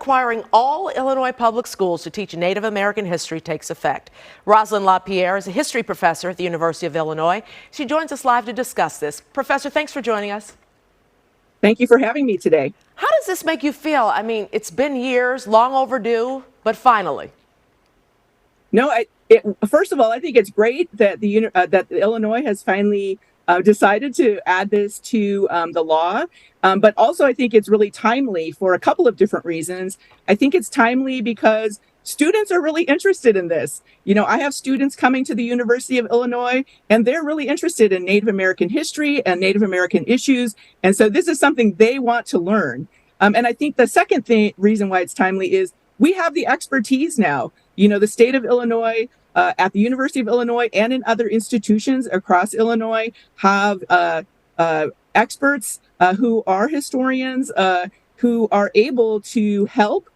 requiring all Illinois public schools to teach Native American history takes effect. Rosalind LaPierre is a history professor at the University of Illinois. She joins us live to discuss this. Professor, thanks for joining us. Thank you for having me today. How does this make you feel? I mean, it's been years, long overdue, but finally. No, first of all, I think it's great that that Illinois has finally decided to add this to the law. But also, I think it's really timely for a couple of different reasons. I think it's timely because students are really interested in this. You know, I have students coming to the University of Illinois, and they're really interested in Native American history and Native American issues. And so this is something they want to learn. And I think the second reason why it's timely is we have the expertise now. You know, the state of Illinois, at the University of Illinois and in other institutions across Illinois have experts who are historians who are able to help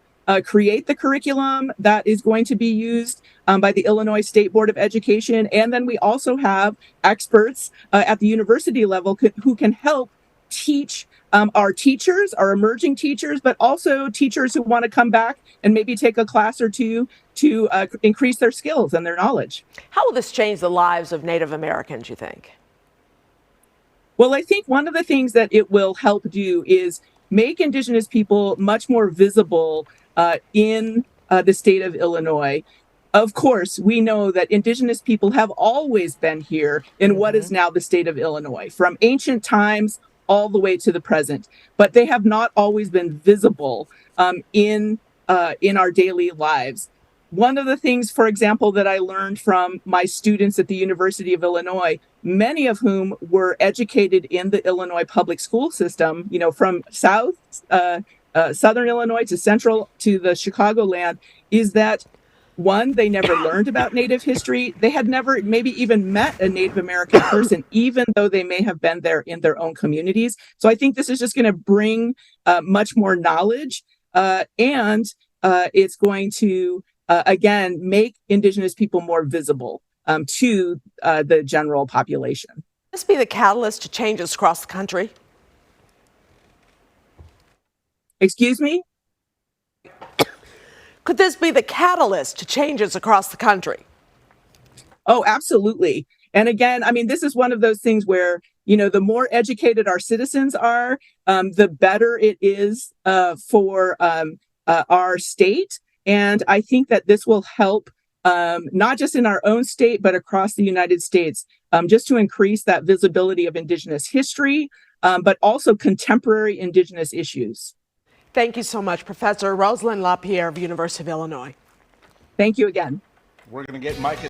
create the curriculum that is going to be used by the Illinois State Board of Education. And then we also have experts at the university level who can help teach our teachers, our emerging teachers, but also teachers who want to come back and maybe take a class or two to increase their skills and their knowledge. How will this change the lives of Native Americans, you think? Well, I think one of the things that it will help do is make Indigenous people much more visible in the state of Illinois. Of course, we know that Indigenous people have always been here in what is now the state of Illinois, from ancient times all the way to the present, but they have not always been visible in our daily lives. One of the things, for example, that I learned from my students at the University of Illinois, many of whom were educated in the Illinois public school system, you know, from southern Illinois to central to the Chicagoland, is that one, they never learned about Native history. They had never maybe even met a Native American person, even though they may have been there in their own communities. So I think this is just going to bring much more knowledge and it's going to, again, make Indigenous people more visible to the general population. Could this be the catalyst to changes across the country? Excuse me? Could this be the catalyst to changes across the country? Oh, absolutely. And again, I mean, this is one of those things where, you know, the more educated our citizens are, the better it is for our state. And I think that this will help not just in our own state, but across the United States, just to increase that visibility of Indigenous history, but also contemporary Indigenous issues. Thank you so much, Professor Rosalind LaPierre of University of Illinois. Thank you again. We're going to get Mike